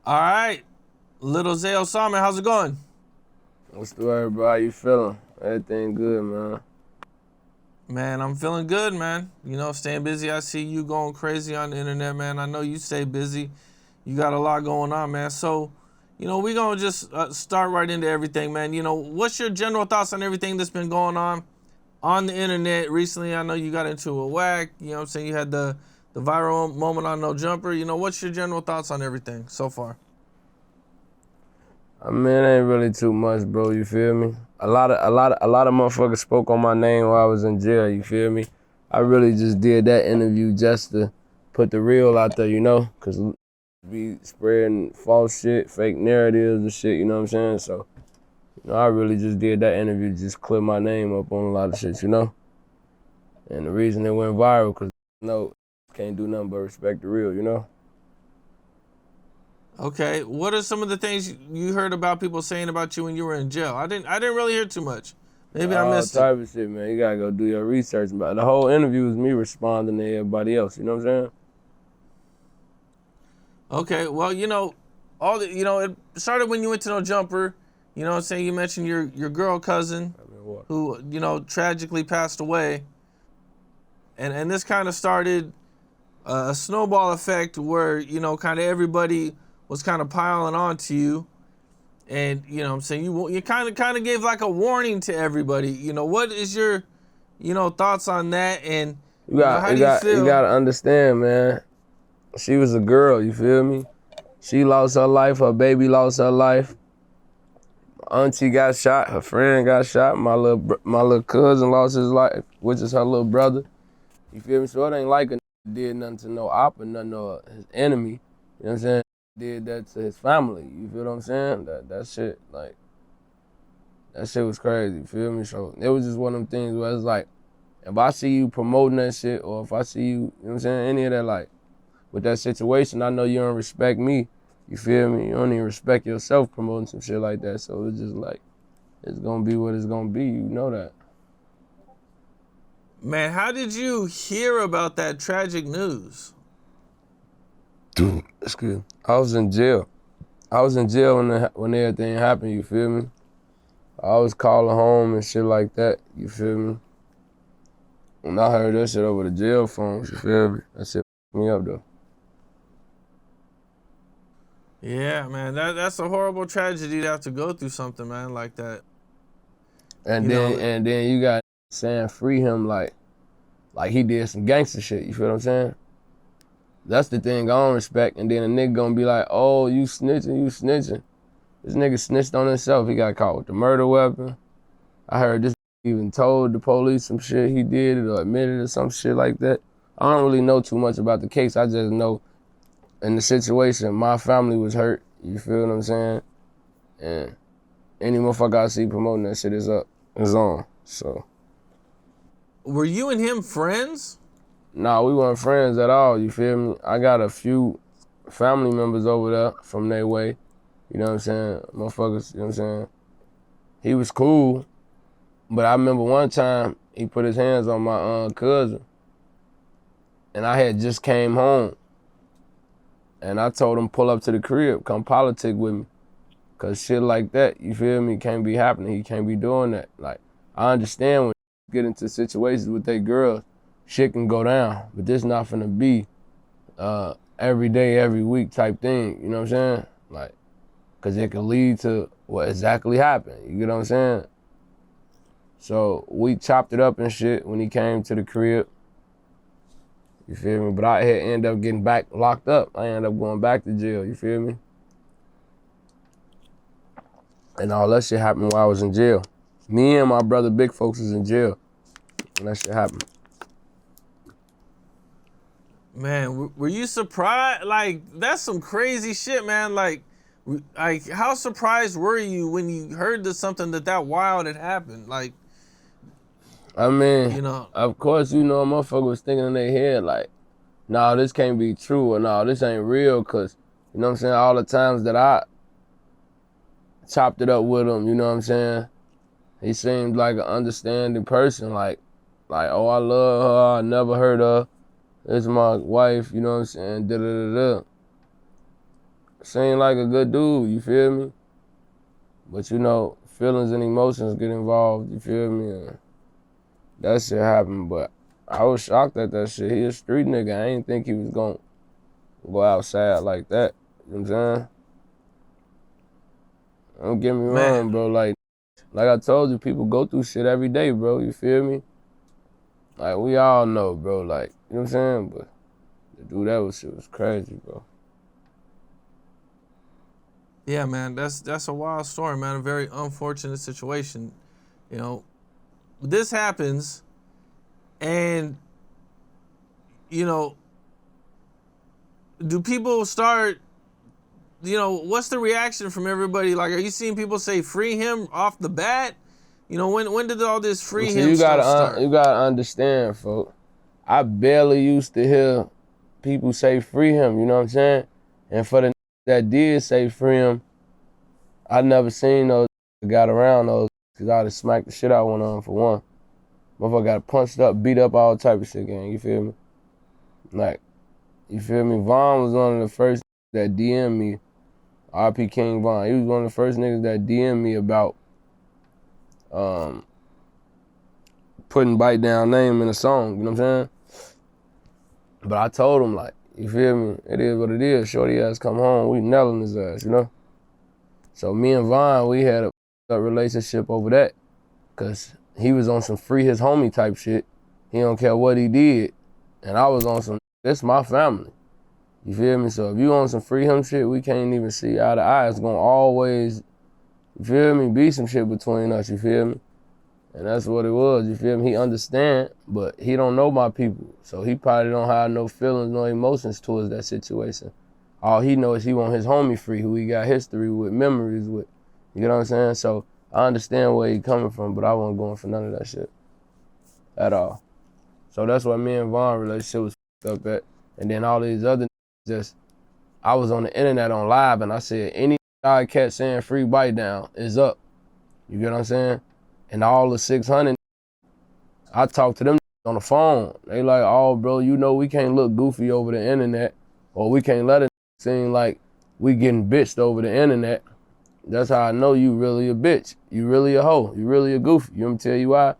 All right, little Zay Osama, how's it going? What's the word, bro? How you feeling? Everything good, man. Man, I'm feeling good, man. You know, staying busy. I see you going crazy on the internet, man. I know you stay busy. You got a lot going on, man. So, we going to just start right into everything, man. What's your general thoughts on everything that's been going on the internet recently? I know you got into a whack. You know what I'm saying? You had the viral moment on No Jumper. What's your general thoughts on everything so far? I mean, it ain't really too much, bro. You feel me? A lot of motherfuckers spoke on my name while I was in jail. You feel me? I really just did that interview just to put the real out there, cause be spreading false shit, fake narratives and shit. You know what I'm saying? So, I really just did that interview just clear my name up on a lot of shit. And the reason it went viral, cause can't do nothing but respect the real. Okay, what are some of the things you heard about people saying about you when you were in jail? I didn't really hear too much. Maybe I All missed it. type of shit, man. You gotta go do your research. But the whole interview was me responding to everybody else. You know what I'm saying? Okay, well, it started when you went to No Jumper. You know what I'm saying? You mentioned your girl cousin I mean, what? who, tragically passed away. And this kind of started a snowball effect where, kind of everybody was kind of piling on to you. And, what I'm saying, you kind of gave like a warning to everybody. What is your, thoughts on that? And, You got, how you do you got, you feel? gotta understand, man. She was a girl. You feel me? She lost her life. Her baby lost her life. Auntie got shot. Her friend got shot. My little cousin lost his life, which is her little brother. You feel me? So it ain't like a did nothing to no op or nothing to his enemy. You know what I'm saying? Did that to his family. You feel what I'm saying? That shit, like, that shit was crazy. You feel me? So it was just one of them things where it's like, if I see you promoting that shit, or if I see you, you know what I'm saying, any of that, like, with that situation, I know you don't respect me. You feel me? You don't even respect yourself promoting some shit like that. So it's just like, it's gonna be what it's gonna be. You know that. Man, how did you hear about that tragic news? Dude, that's good. I was in jail. I was in jail when everything happened. You feel me? I was calling home and shit like that. You feel me? When I heard that shit over the jail phones, you feel me? That shit fucked me up though. Yeah, man, that's a horrible tragedy to have to go through something, man, like that. And You then know, and then you got saying free him like he did some gangster shit. You feel what I'm saying? That's the thing I don't respect. And then a nigga gonna be like, oh, you snitching, you snitching. This nigga snitched on himself. He got caught with the murder weapon. I heard this even told the police some shit he did it or admitted or some shit like that. I don't really know too much about the case. I just know in the situation, my family was hurt. You feel what I'm saying? And any motherfucker I see promoting that shit is up, is on. So, were you and him friends? nah, we weren't friends at all. You feel me? I got a few family members over there from their way. You know what I'm saying? Motherfuckers, you know what I'm saying? He was cool, but I remember one time he put his hands on my cousin, and I had just came home, and I told him pull up to the crib, come politic with me, cause shit like that, you feel me, can't be happening. He can't be doing that. Like, I understand when you get into situations with they girls, shit can go down, but this not finna be every day, every week type thing. You know what I'm saying? Like, cause it could lead to what exactly happened. You get what I'm saying? So we chopped it up and shit when he came to the crib. You feel me? But I had ended up getting back locked up. I ended up going back to jail. You feel me? And all that shit happened while I was in jail. Me and my brother Big Folks was in jail when that shit happened. Man, were you surprised? Like, that's some crazy shit, man. Like, how surprised were you when you heard that something that wild had happened? Like, I mean, you know, of course, a motherfucker was thinking in their head like, nah, this can't be true, or nah, this ain't real, cause, you know what I'm saying, all the times that I chopped it up with him, you know what I'm saying, he seemed like an understanding person, like, oh, I love her, I never hurt her, this is my wife, you know what I'm saying, da da da da. seemed like a good dude, you feel me? But you know, feelings and emotions get involved, you feel me? And that shit happened, but I was shocked at that shit. He a street nigga. I ain't think he was gonna go outside like that. You know what I'm saying? Don't get me wrong, Man. bro. Like I told you, people go through shit every day, bro. You feel me? Like, we all know, bro. Like, you know what I'm saying? But to do that shit was crazy, bro. Yeah, man, that's a wild story, man. A very unfortunate situation. You know, this happens, and you know, do people start? You know, what's the reaction from everybody? Like, are you seeing people say free him off the bat? You know, when did all this free See, him stuff start? you gotta understand, folks. I barely used to hear people say free him, you know what I'm saying? And for the that did say free him, I never seen those got around those, because I'd have smacked the shit out of one of them for one. Motherfucker got punched up, beat up, all type of shit, gang, you feel me? Like, you feel me? Vaughn was one of the first that DM'd me, RP King Vaughn. He was one of the first niggas that DM'd me about putting Bite Down name in a song, you know what I'm saying? But I told him, like, you feel me? It is what it is. Shorty ass come home, we nailing his ass, you know? So me and Vaughn, we had a relationship over that, because he was on some free his homie type shit. He don't care what he did. And I was on some, this my family. You feel me? So if you on some free him shit, we can't even see eye to eye. It's gonna always, you feel me, be some shit between us, you feel me? And that's what it was, you feel me? He understand, but he don't know my people. So he probably don't have no feelings, no emotions towards that situation. All he knows is he want his homie free, who he got history with, memories with. You get what I'm saying? So I understand where he coming from, but I wasn't going for none of that shit at all. So that's why me and Vaughn relationship was up at. And then all these other just, I was on the internet on live and I said, any guy catch saying free Bite Down is up. You get what I'm saying? And all the 600, I talked to them on the phone. They like, oh, bro, you know we can't look goofy over the internet, or we can't let it seem like we getting bitched over the internet. That's how I know you really a bitch. You really a hoe. You really a goofy. You want me to tell you why?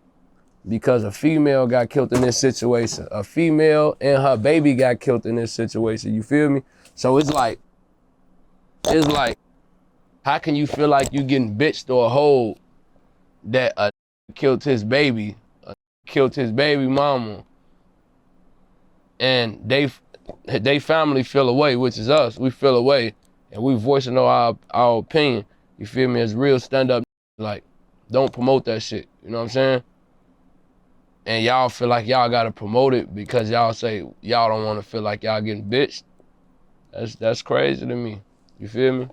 Because a female got killed in this situation. A female and her baby got killed in this situation. You feel me? So it's like, how can you feel like you getting bitched or a hoe that a killed his baby, killed his baby mama, and they family feel away, which is us. We feel away, and we voicing our opinion. You feel me? As real stand up, like, don't promote that shit. You know what I'm saying? And y'all feel like y'all gotta promote it because y'all say y'all don't want to feel like y'all getting bitched. That's crazy to me. You feel me?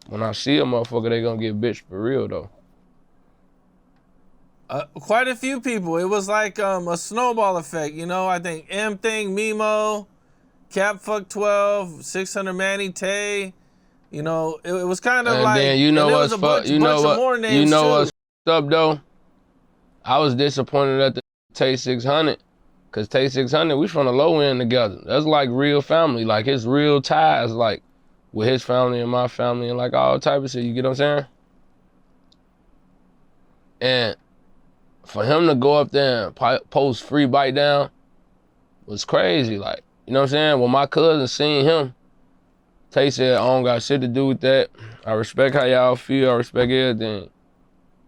When I see a motherfucker, they gonna get bitched for real though. Quite a few people. It was like a snowball effect, you know. I think M Thing, Mimo, Cap Fuck 12, 600 Manny Tay. You know, it was kind of And like, then you know and there what's was a bunch of more names you know too. what's up though? I was disappointed at the Tay 600, cause Tay 600, we from the low end together. That's like real family, like his real ties, like with his family and my family and like all type of shit. You get what I'm saying? And for him to go up there and post free Bite Down was crazy. Like, you know what I'm saying? When my cousin seen him, Tay said, I don't got shit to do with that. I respect how y'all feel. I respect everything.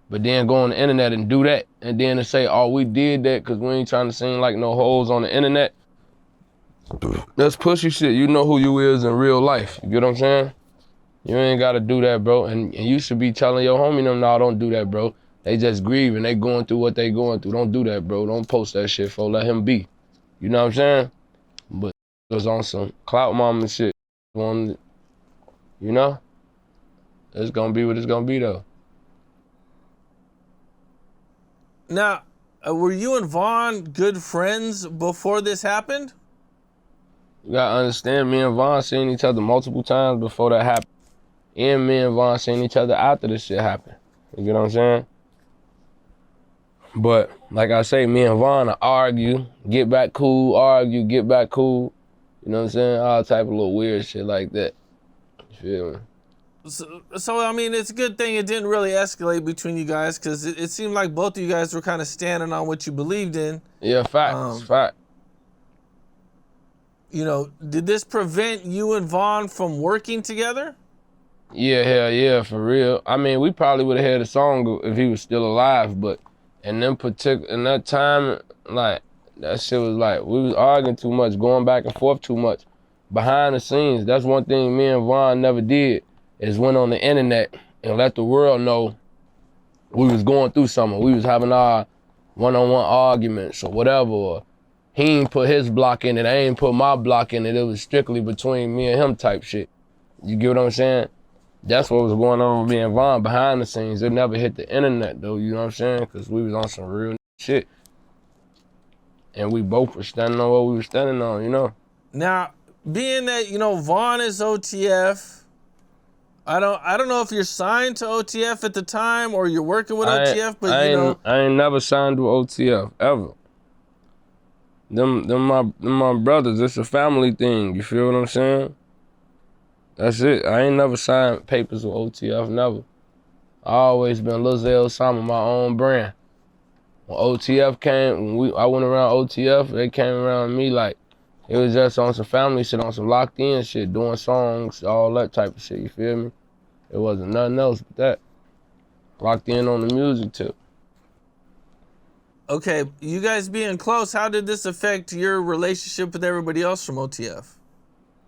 But then go on the internet and do that. And then to say, oh, we did that because we ain't trying to seem like no hoes on the internet. That's pussy shit. You know who you is in real life. You get what I'm saying? You ain't got to do that, bro. And you should be telling your homie them, no, don't do that, bro. They just grieving. They going through what they going through. Don't do that, bro. Don't post that shit, for let him be. You know what I'm saying? But it was on some clout mama shit. You know? It's gonna be what it's gonna be, though. Now, were you and Vaughn good friends before this happened? You gotta understand, me and Vaughn seen each other multiple times before that happened. And me and Vaughn seen each other after this shit happened. You get what I'm saying? But like I say, me and Vaughn argue, get back cool, argue, get back cool. You know what I'm saying? All type of little weird shit like that. You You feel me? So I mean, it's a good thing it didn't really escalate between you guys, because it seemed like both of you guys were kind of standing on what you believed in. Yeah, facts, fact. You know, did this prevent you and Vaughn from working together? Yeah, hell yeah, for real. I mean, we probably would have had a song if he was still alive, but in that time, like, that shit was like, we was arguing too much, going back and forth too much. Behind the scenes, that's one thing me and Vaughn never did, is went on the internet and let the world know we was going through something. We was having our one-on-one arguments or whatever, or he ain't put his block in it, I ain't put my block in it. It was strictly between me and him type shit. You get what I'm saying? That's what was going on with me and Vaughn behind the scenes. It never hit the internet though, you know what I'm saying? Because we was on some real shit. And we both were standing on what we were standing on, you know? Now, being that, you know, Vaughn is OTF, I don't know if you're signed to OTF at the time or you're working with OTF, but I ain't never signed to OTF, ever. Them my brothers, it's a family thing, you feel what I'm saying? That's it. I ain't never signed papers with OTF, never. I always been Lil Osama, my own brand. When OTF came, I went around OTF, they came around me like, it was just on some family shit, on some locked in shit, doing songs, all that type of shit, you feel me? It wasn't nothing else but that. Locked in on the music too. Okay, you guys being close, how did this affect your relationship with everybody else from OTF?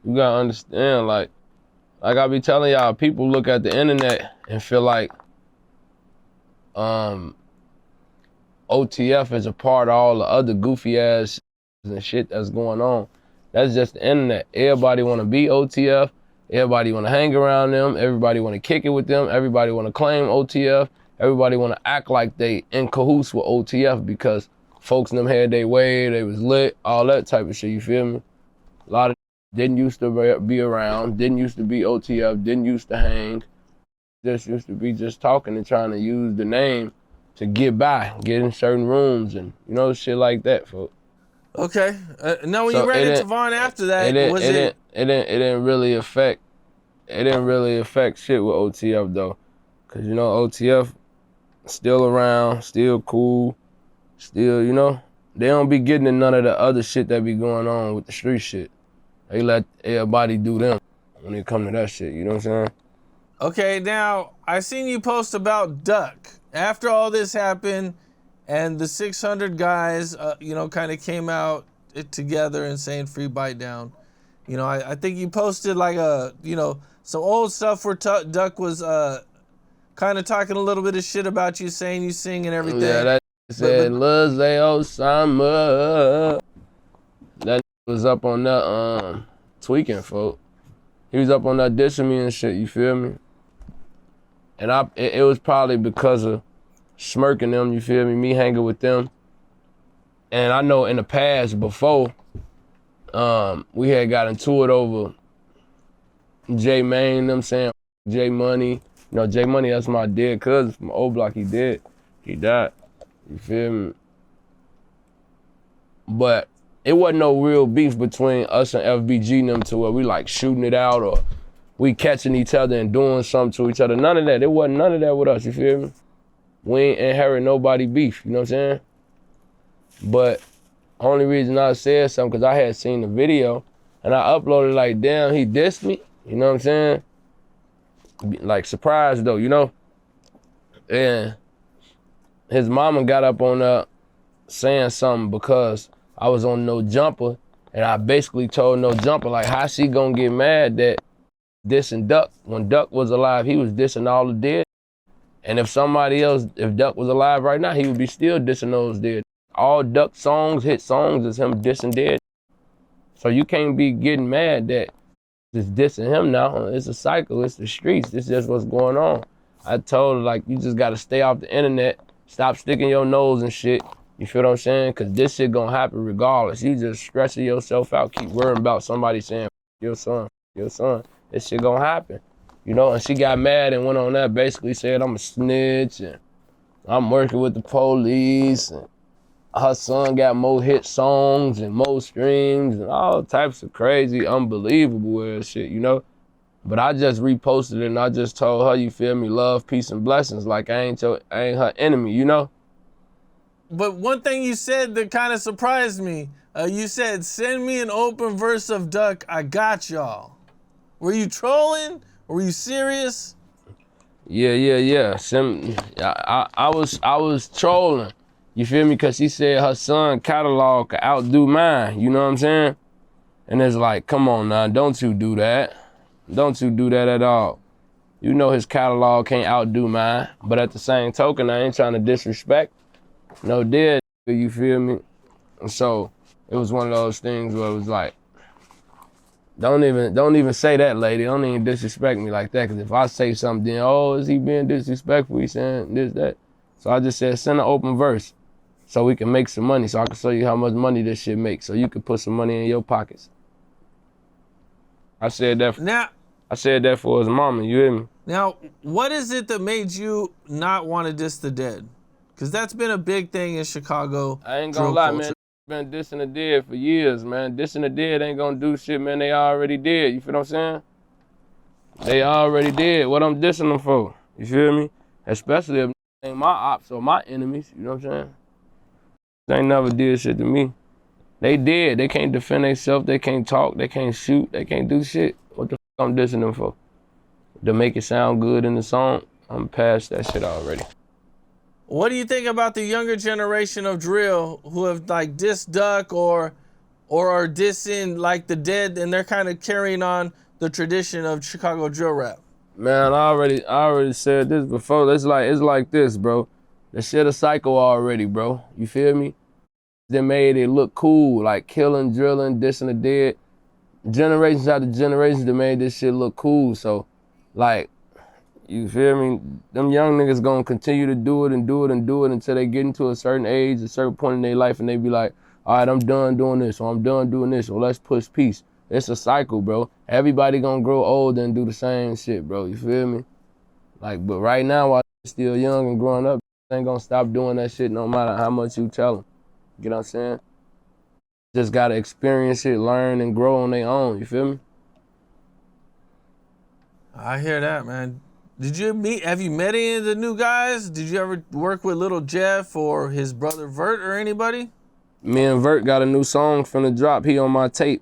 You gotta understand, like I be telling y'all, people look at the internet and feel like OTF is a part of all the other goofy ass and shit that's going on. That's just the internet. Everybody wanna be OTF, everybody wanna hang around them, everybody wanna kick it with them, everybody wanna claim OTF, everybody wanna act like they in cahoots with OTF because folks in them had their way, they was lit, all that type of shit, you feel me? A lot of didn't used to be around, didn't used to be OTF, didn't used to hang, just used to be just talking and trying to use the name to get by, get in certain rooms and, you know, shit like that, folks. Okay. Now, when you ran into Vaughn after that, it didn't really affect shit with OTF though, cause you know OTF still around, still cool, still, you know, they don't be getting in none of the other shit that be going on with the street shit. They let everybody do them when it come to that shit, you know what I'm saying? Okay, now, I seen you post about Duck. After all this happened and the 600 guys, you know, kind of came out together and saying free bite down, you know, I think you posted like you know, some old stuff where Duck was kind of talking a little bit of shit about you, saying you sing and everything. Yeah, that said, Lil Osama. That was up on that tweaking, folk. He was up on that dissing me and shit, you feel me? And it was probably because of smirking them, you feel me? Me hanging with them. And I know in the past, before, we had got into it over J Mane, them saying J Money. You know, J Money, that's my dead cousin from O Block. He dead. He died. You feel me? But it wasn't no real beef between us and FBG and them to where we like shooting it out or we catching each other and doing something to each other. None of that. It wasn't none of that with us, you feel me? We ain't inherit nobody beef, you know what I'm saying? But only reason I said something because I had seen the video and I uploaded like, damn, he dissed me, you know what I'm saying? Like surprised though, you know? And his mama got up on saying something because I was on No Jumper and I basically told No Jumper like how she gonna get mad that dissing Duck. When Duck was alive, he was dissing all the dead. And if somebody else, if Duck was alive right now, he would be still dissing those dead. All Duck songs, hit songs, is him dissing dead. So you can't be getting mad that it's dissing him now. It's a cycle, it's the streets, it's just what's going on. I told her like, you just gotta stay off the internet, stop sticking your nose and shit. You feel what I'm saying? Cause this shit gonna happen regardless. You just stressing yourself out, keep worrying about somebody saying, your son. This shit gonna happen, you know? And she got mad and went on that, basically said I'm a snitch and I'm working with the police and her son got more hit songs and more streams and all types of crazy, unbelievable ass shit, you know? But I just reposted it and I just told her, you feel me, love, peace, and blessings. Like I ain't her enemy, you know? But one thing you said that kind of surprised me, you said, send me an open verse of Duck, I got y'all. Were you trolling? Were you serious? Yeah. I was trolling. You feel me? Cause she said her son catalog could outdo mine. You know what I'm saying? And it's like, come on now, don't you do that. Don't you do that at all. You know his catalog can't outdo mine. But at the same token, I ain't trying to disrespect. No dead, you feel me? And so it was one of those things where it was like, don't even say that, lady. Don't even disrespect me like that. Cause if I say something, then, oh, is he being disrespectful? He saying this, that. So I just said, send an open verse so we can make some money. So I can show you how much money this shit makes. So you can put some money in your pockets. I said that for his mama, you hear me? Now, what is it that made you not want to diss the dead? Because that's been a big thing in Chicago. I ain't gonna lie, man. Been dissing the dead for years, man. Dissing the dead ain't gonna do shit, man. They already did. You feel what I'm saying? They already did. What I'm dissing them for? You feel me? Especially if they ain't my ops or my enemies. You know what I'm saying? They ain't never did shit to me. They did. They can't defend themselves. They can't talk. They can't shoot. They can't do shit. What the fuck I'm dissing them for? To make it sound good in the song? I'm past that shit already. What do you think about the younger generation of drill who have like dissed Duck or are dissing like the dead, and they're kind of carrying on the tradition of Chicago drill rap? Man, I already said this before. It's like this, bro. The shit a cycle already, bro. You feel me? They made it look cool, like killing, drilling, dissing the dead. Generations after generations, they made this shit look cool. So, like, you feel me? Them young niggas gonna continue to do it until they get into a certain age, a certain point in their life, and they be like, all right, I'm done doing this, or I'm done doing this, or let's push peace. It's a cycle, bro. Everybody gonna grow old and do the same shit, bro. You feel me? Like, but right now, while they're still young and growing up, they ain't gonna stop doing that shit no matter how much you tell them. You know what I'm saying? Just gotta experience it, learn, and grow on their own. You feel me? I hear that, man. Have you met any of the new guys? Did you ever work with Little Jeff or his brother Vert or anybody? Me and Vert got a new song finna drop. He on my tape.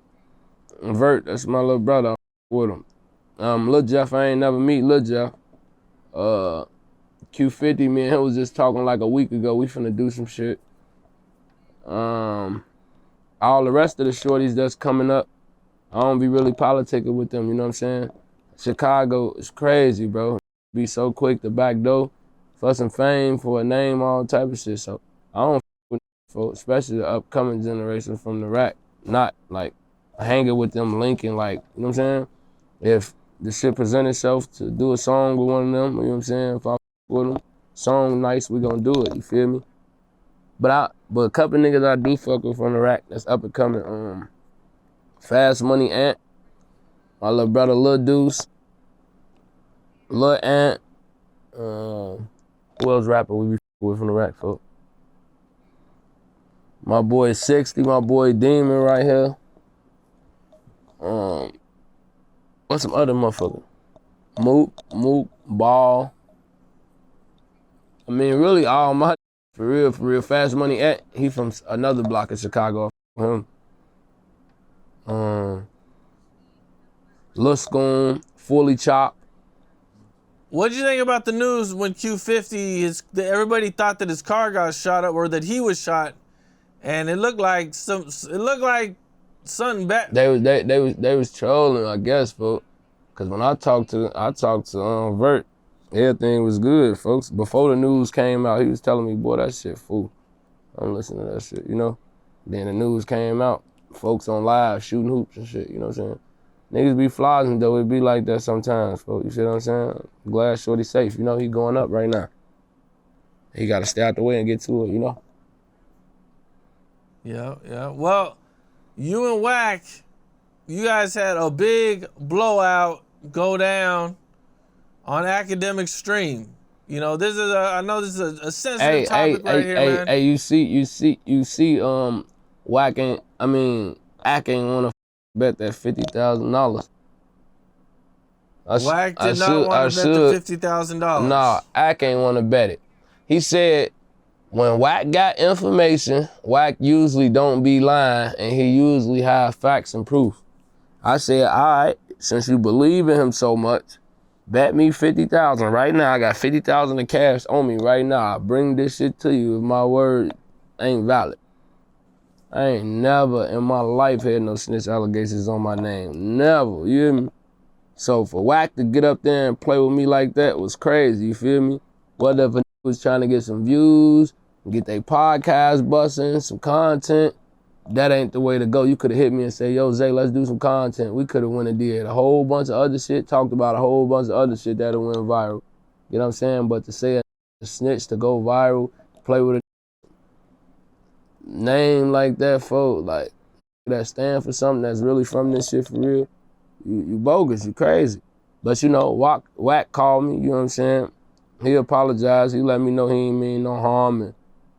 Vert, that's my little brother. I'm with him. Lil Jeff, I ain't never meet Lil Jeff. Q50, me and him was just talking like a week ago. We finna do some shit. All the rest of the shorties that's coming up, I don't be really politicking with them, you know what I'm saying? Chicago is crazy, bro. Be so quick to back door for some fame, for a name, all type of shit. So I don't with folks, especially the upcoming generation from the rack. Not like hanging with them, linking, like, you know what I'm saying? If the shit present itself to do a song with one of them, you know what I'm saying? If I with them, song nice, we gonna do it, you feel me? But a couple niggas I do fuck with from the rack that's up and coming. Fast Money Ant, my little brother Lil Deuce, Lil Ant, who else rapper we be with from the rack, folks? My boy 60, my boy Demon right here. What's some other motherfucker? Mook, Ball. I mean, really all my for real. Fast Money Ant, he from another block of Chicago. Him. Lil Scoon, Fully Chopped. What did you think about the news when Q50 everybody thought that his car got shot up or that he was shot, and it looked like something bad. They was trolling, I guess, folks. Cause when I talked to Vert, everything was good, folks. Before the news came out, he was telling me, boy, that shit fool. I'm listening to that shit, you know? Then the news came out, folks on live shooting hoops and shit, you know what I'm saying? Niggas be flogging though, it be like that sometimes, folks. You see what I'm saying? Glad shorty safe, you know, he going up right now. He gotta stay out the way and get to it, you know? Yeah. Well, you and Wack, you guys had a big blowout go down on Academic Stream. You know, I know this is a sensitive topic right here, man. Hey, you see, Wack ain't wanna bet that $50,000. Wack did not want to bet the $50,000. Nah, Ack ain't want to bet it. He said when Wack got information, Wack usually don't be lying and he usually have facts and proof. I said, all right, since you believe in him so much, bet me 50,000 right now. I got 50,000 in cash on me right now. I bring this shit to you if my word ain't valid. I ain't never in my life had no snitch allegations on my name. Never, you hear me? So for Wack to get up there and play with me like that was crazy, you feel me? What if a was trying to get some views, get their podcast busting, some content? That ain't the way to go. You could have hit me and said, yo, Zay, let's do some content. We could have went and did a whole bunch of other shit, talked about a whole bunch of other shit that went viral. You know what I'm saying? But to say a snitch to go viral, play with a name like that, folks, like that stand for something that's really from this shit for real, you bogus, you crazy. But you know, Wack called me, you know what I'm saying? He apologized, he let me know he ain't mean no harm, and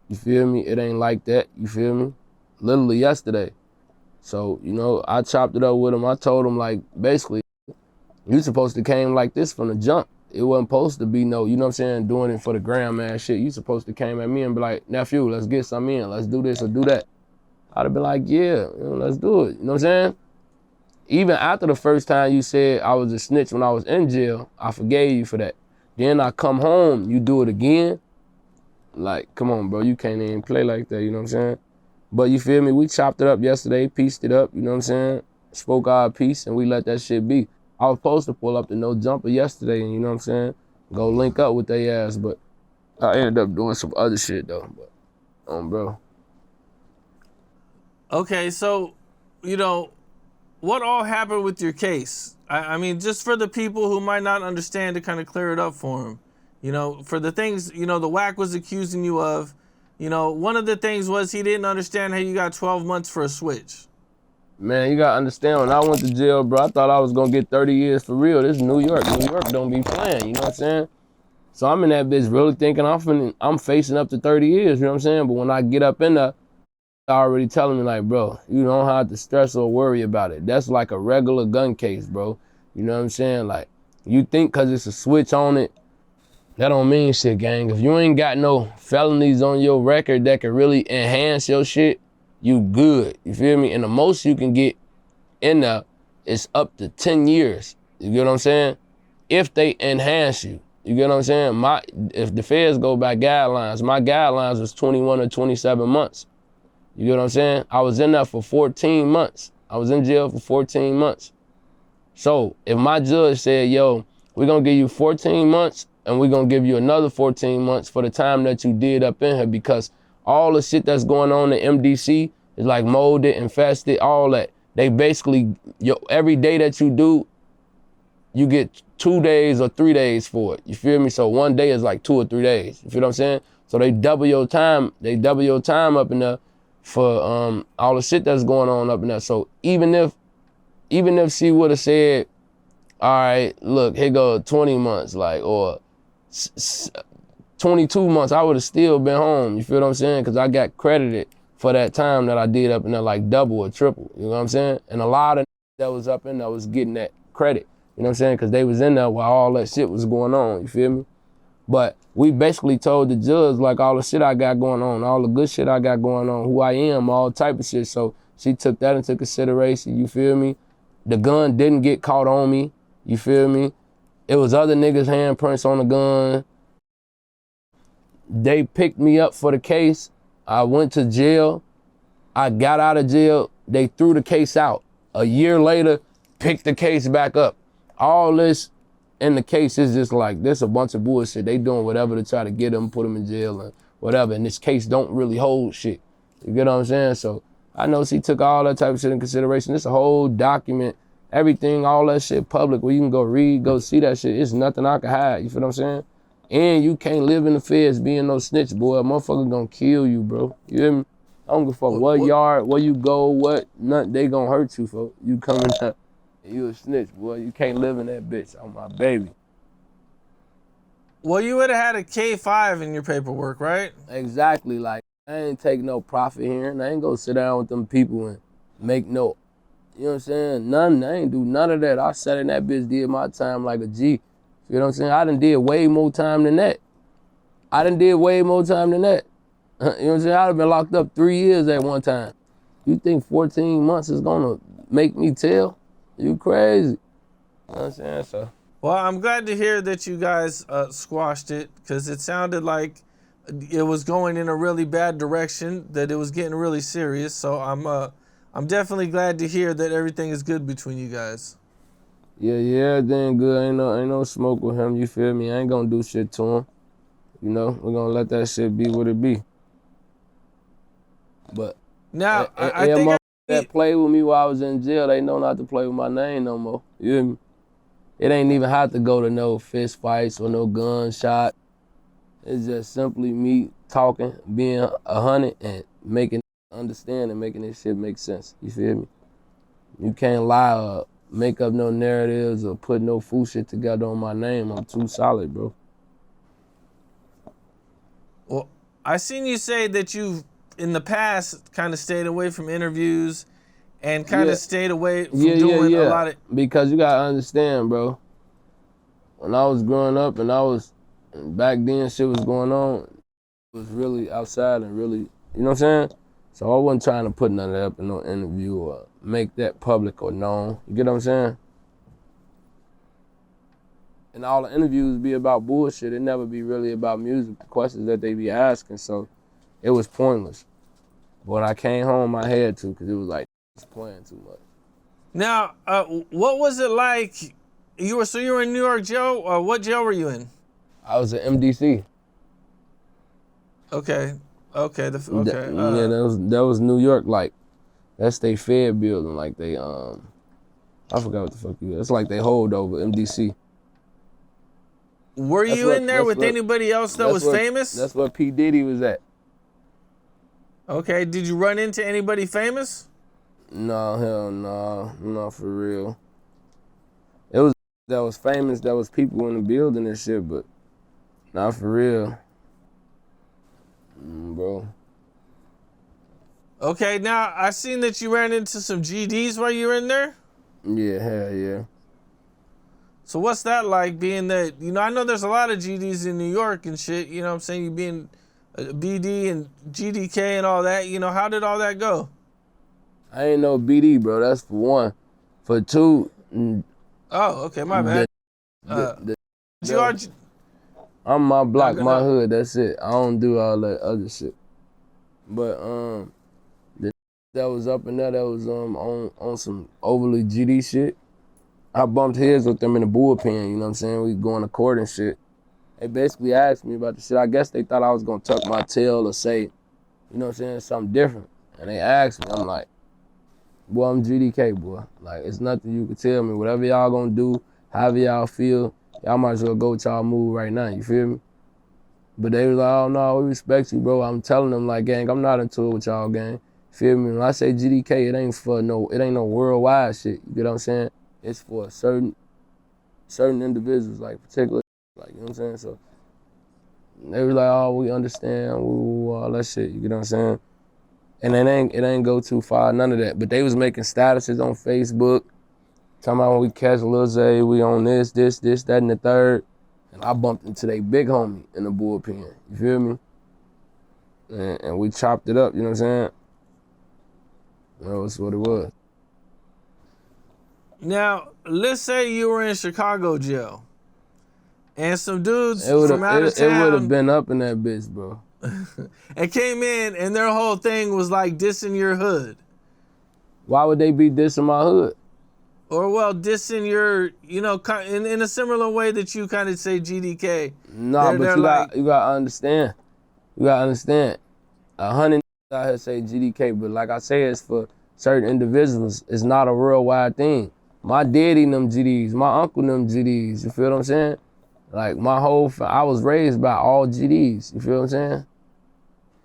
you feel me? It ain't like that, you feel me? Literally yesterday. So, you know, I chopped it up with him. I told him, like, basically, you supposed to came like this from the jump. It wasn't supposed to be no, you know what I'm saying, doing it for the gram ass shit. You supposed to came at me and be like, nephew, let's get some in. Let's do this or do that. I'd have been like, yeah, you know, let's do it. You know what I'm saying? Even after the first time you said I was a snitch when I was in jail, I forgave you for that. Then I come home, you do it again. Like, come on, bro, you can't even play like that, you know what I'm saying? But you feel me? We chopped it up yesterday, pieced it up, you know what I'm saying? Spoke our piece and we let that shit be. I was supposed to pull up the no jumper yesterday and you know what I'm saying? Go link up with they ass, but I ended up doing some other shit though. But, bro. Okay, so, you know, what all happened with your case? I mean, just for the people who might not understand, to kind of clear it up for them. You know, for the things, you know, the Wack was accusing you of, you know, one of the things was he didn't understand how you got 12 months for a switch. Man, you gotta understand, when I went to jail, bro, I thought I was gonna get 30 years for real. This is New York. New York don't be playing, you know what I'm saying? So I'm in that bitch really thinking I'm facing up to 30 years, you know what I'm saying? But when I get up in there, already telling me like, bro, you don't have to stress or worry about it. That's like a regular gun case, bro. You know what I'm saying? Like, you think cause it's a switch on it, that don't mean shit, gang. If you ain't got no felonies on your record that can really enhance your shit, you good, you feel me? And the most you can get in there is up to 10 years. You get what I'm saying? If they enhance you. You get what I'm saying? If the feds go by guidelines, my guidelines was 21 or 27 months. You get what I'm saying? I was in there for 14 months. I was in jail for 14 months. So if my judge said, yo, we're gonna give you 14 months and we're gonna give you another 14 months for the time that you did up in here, because all the shit that's going on in MDC is like molded, infested, all that. They basically, every day that you do, you get 2 days or 3 days for it. You feel me? So one day is like 2 or 3 days. You feel what I'm saying? So they double your time. They double your time up in there for all the shit that's going on up in there. So even if she would have said, all right, look, here go 20 months, like, or 22 months, I would have still been home. You feel what I'm saying? Because I got credited for that time that I did up in there, like double or triple. You know what I'm saying? And a lot of that was up in there was getting that credit. You know what I'm saying? Because they was in there while all that shit was going on. You feel me? But we basically told the judge, like, all the shit I got going on, all the good shit I got going on, who I am, all type of shit. So she took that into consideration, you feel me? The gun didn't get caught on me, you feel me? It was other niggas' handprints on the gun. They picked me up for the case. I went to jail. I got out of jail. They threw the case out. A year later, picked the case back up. All this in the case is just like, this a bunch of bullshit. They doing whatever to try to get him, put him in jail and whatever. And this case don't really hold shit. You get what I'm saying? So I know she took all that type of shit in consideration. It's a whole document, everything, all that shit public where you can go read, go see that shit. It's nothing I can hide. You feel what I'm saying? And you can't live in the feds being no snitch, boy. A motherfucker gonna kill you, bro. You hear me? I don't give a fuck what yard, where you go, what, nothing, they gonna hurt you, folks. You coming up, you a snitch, boy. You can't live in that bitch on my baby. Well, you would have had a K5 in your paperwork, right? Exactly, like, I ain't take no profit here, and I ain't gonna sit down with them people and make no You know what I'm saying? None, I ain't do none of that. I sat in that bitch, did my time like a G. You know what I'm saying? I done did way more time than that. You know what I'm saying? I'd have been locked up 3 years at one time. You think 14 months is gonna make me tell? You crazy. You know what I'm saying? So. Well, I'm glad to hear that you guys squashed it, because it sounded like it was going in a really bad direction, that it was getting really serious. So I'm definitely glad to hear that everything is good between you guys. Yeah, everything good. Ain't no smoke with him, you feel me? I ain't gonna do shit to him. You know, we're gonna let that shit be what it be. But Now, I every think motherfucker that played with me while I was in jail, they know not to play with my name no more. You hear me? It ain't even have to go to no fist fights or no gunshot. It's just simply me talking, being 100 and making understand and making this shit make sense. You feel me? You can't lie or make up no narratives or put no fool shit together on my name. I'm too solid, bro. Well, I seen you say that you've in the past kind of stayed away from interviews and kind of stayed away from doing a lot of. Because you gotta understand, bro. When I was growing up and back then shit was going on, it was really outside and really, you know what I'm saying? So I wasn't trying to put none of that up in no interview or make that public or known. You get what I'm saying? And all the interviews be about bullshit. It never be really about music, the questions that they be asking. So it was pointless. But when I came home, I had to, because it was like, it's playing too much. Now, what was it like? You were in New York jail, or what jail were you in? I was at MDC. Okay. That was New York, like, that's they Fed building, like they, I forgot what the fuck you. It's like they hold over MDC. Were you in there with anybody else that was famous? That's where P. Diddy was at. Okay, did you run into anybody famous? No, hell no, not for real. It was that was famous, that was people in the building and shit, but not for real. Bro. Okay, now I seen that you ran into some GDs while you were in there. Yeah, hell yeah. So what's that like, being that, I know there's a lot of GDs in New York and shit, you know what I'm saying? You being BD and GDK and all that, how did all that go? I ain't no BD, bro, that's for one. For two... Oh, okay, my bad. I'm my block, my hood, that's it. I don't do all that other shit. But the that was up in there, that was on some overly GD shit. I bumped heads with them in the bullpen, you know what I'm saying? We going to court and shit. They basically asked me about the shit. I guess they thought I was gonna tuck my tail or say, you know what I'm saying, something different. And they asked me, I'm like, boy, I'm GDK, boy. Like, it's nothing you can tell me. Whatever y'all gonna do, however y'all feel, y'all might as well go with y'all move right now, you feel me? But they was like, oh no, we respect you, bro. I'm telling them, like, gang, I'm not into it with y'all, gang. Feel me? When I say GDK, it ain't no worldwide shit. You get what I'm saying? It's for certain individuals, like particular, like, you know what I'm saying? So they was like, oh, we understand, all that shit, you get what I'm saying? And it ain't go too far, none of that. But they was making statuses on Facebook, talking about when we catch Lil Zay, we on this, that, and the third. And I bumped into they big homie in the bullpen, you feel me? And we chopped it up, you know what I'm saying? That was what it was. Now, let's say you were in Chicago jail, and some dudes from out of town... It would have been up in that bitch, bro. And came in, and their whole thing was like dissing your hood. Why would they be dissing my hood? Or, well, dissing your, in a similar way that you kind of say GDK. Nah, but you gotta understand. You gotta understand. 100 out here say GDK, but like I say, it's for certain individuals. It's not a worldwide thing. My daddy them GDs, my uncle them GDs, you feel what I'm saying? Like, my whole, I was raised by all GDs, you feel what I'm saying?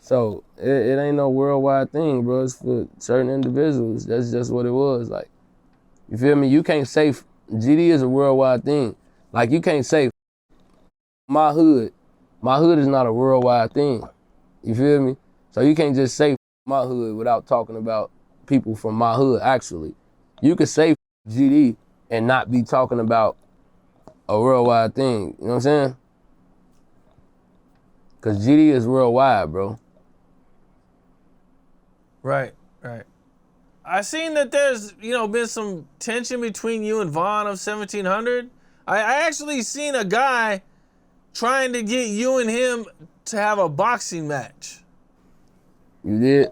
So, it ain't no worldwide thing, bro. It's for certain individuals. That's just what it was, like. You feel me? You can't say, GD is a worldwide thing. Like, you can't say, my hood. My hood is not a worldwide thing. You feel me? So you can't just say my hood without talking about people from my hood, actually. You could say GD and not be talking about a worldwide thing. You know what I'm saying? Because GD is worldwide, bro. Right, right. I seen that there's, been some tension between you and Vaughn of 1700. I actually seen a guy trying to get you and him to have a boxing match. You did?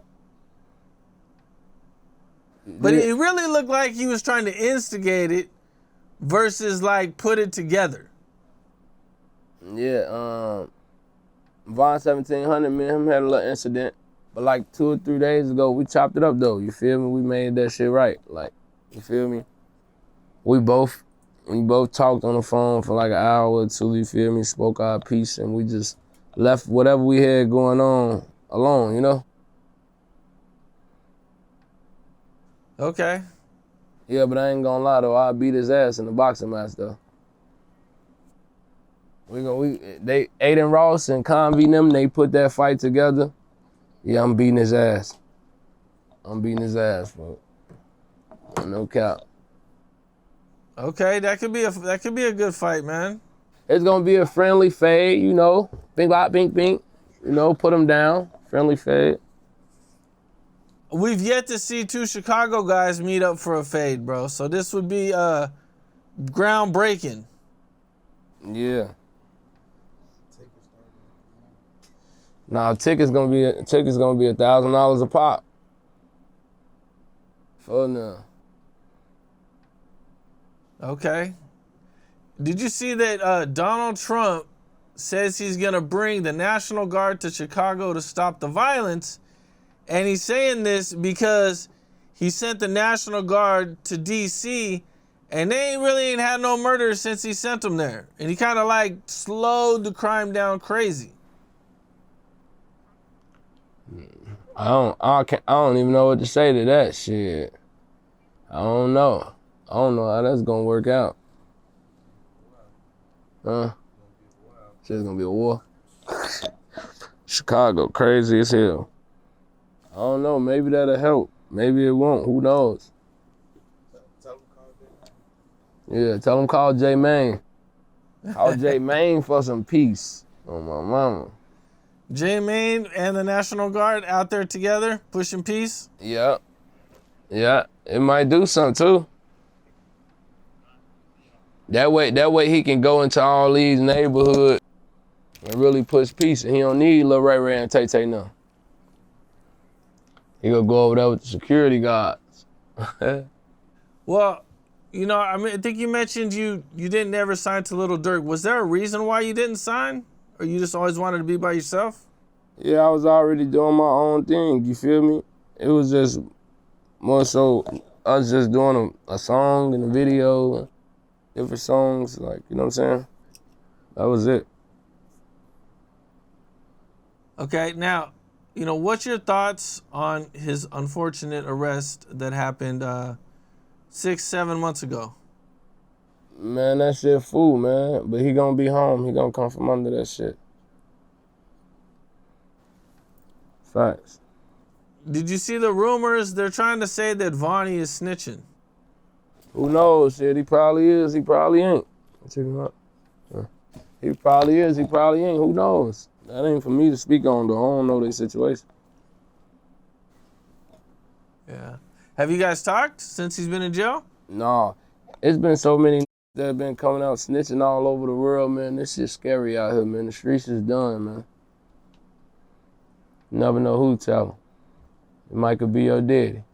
But it really looked like he was trying to instigate it versus like put it together. Yeah, Vaughn 1700, me and him had a little incident. But like 2 or 3 days ago, we chopped it up though, you feel me? We made that shit right, like, you feel me? We both talked on the phone for like an hour or two, you feel me? Spoke our piece and we just left whatever we had going on alone, you know? Okay. Yeah, but I ain't gonna lie though, I beat his ass in the boxing match though. Aiden Ross and Convy them, they put that fight together. Yeah, I'm beating his ass. Bro. No cap. Okay, that could be a good fight, man. It's gonna be a friendly fade, you know. Bing bop, bing bing. You know, put him down. Friendly fade. We've yet to see two Chicago guys meet up for a fade, bro. So this would be groundbreaking. Yeah. Nah, tickets gonna be $1,000 a pop. For now. Okay. Did you see that Donald Trump says he's gonna bring the National Guard to Chicago to stop the violence? And he's saying this because he sent the National Guard to D.C. and they ain't had no murders since he sent them there. And he kind of like slowed the crime down crazy. I don't even know what to say to that shit. I don't know how that's gonna work out. Huh? Shit's gonna be a war. Chicago, crazy as hell. I don't know, maybe that'll help. Maybe it won't, who knows? Yeah, tell him call J Main. Call J Main for some peace. Oh my mama. J Main and the National Guard out there together, pushing peace. Yeah. Yeah, it might do something too. That way he can go into all these neighborhoods and really push peace. And he don't need Lil Ray Ray and Tay Tay now. He gonna go over there with the security guards. Well, I think you mentioned you didn't ever sign to Little Durk. Was there a reason why you didn't sign? Or you just always wanted to be by yourself? Yeah, I was already doing my own thing, you feel me? It was just more so us just doing a song and a video, different songs, like, you know what I'm saying? That was it. Okay, now, what's your thoughts on his unfortunate arrest that happened 6-7 months ago? Man, that shit fool, man. But he gonna be home. He gonna come from under that shit. Facts. Did you see the rumors? They're trying to say that Vonnie is snitching. Who knows? Shit, he probably is. He probably ain't. Check him out. He probably is. He probably ain't. Who knows? That ain't for me to speak on, though. I don't know their situation. Yeah. Have you guys talked since he's been in jail? Nah. It's been so many that have been coming out snitching all over the world, man. This shit's scary out here, man. The streets is done, man. You never know who to tell. It might could be your daddy.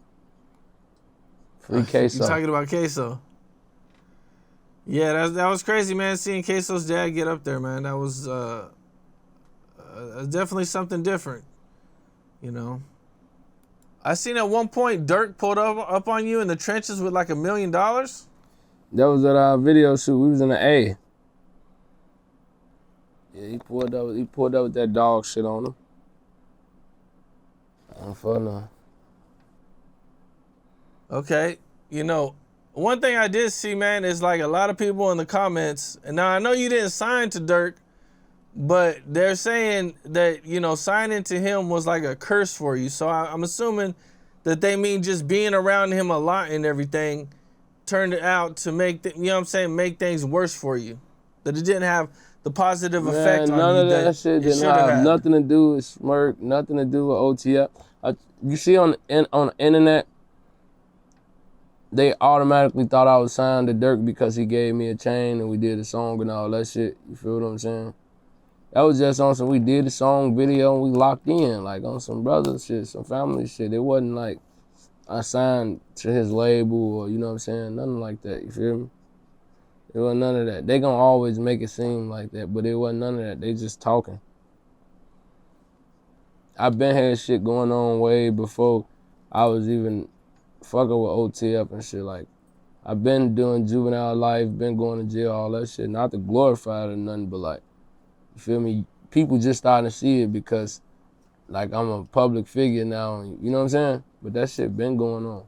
Free Queso. You talking about Queso? Yeah, that was crazy, man. Seeing Queso's dad get up there, man. That was definitely something different. I seen at one point Dirk pulled up on you in the trenches with like $1 million. That was at our video shoot. We was in the A. Yeah, he pulled up with that dog shit on him. Fun. Okay, one thing I did see, man, is like a lot of people in the comments, and now I know you didn't sign to Dirk, but they're saying that, signing to him was like a curse for you. So I'm assuming that they mean just being around him a lot and everything turned out to make, you know what I'm saying, make things worse for you. That it didn't have the positive effect on none you of that shit it didn't should have have had. nothing to do with Smirk, nothing to do with OTF. You see on the internet, they automatically thought I was signed to Dirk because he gave me a chain and we did a song and all that shit. You feel what I'm saying? That was just on some, we did the song video and we locked in, like on some brother shit, some family shit. It wasn't like I signed to his label or, you know what I'm saying? Nothing like that, you feel me? It wasn't none of that. They gonna always make it seem like that, but it wasn't none of that. They just talking. I been had shit going on way before I was even fucking with OTF and shit. Like, I've been doing juvenile life, been going to jail, all that shit. Not to glorify it or nothing, but like, you feel me? People just starting to see it because, like, I'm a public figure now, you know what I'm saying? But that shit been going on.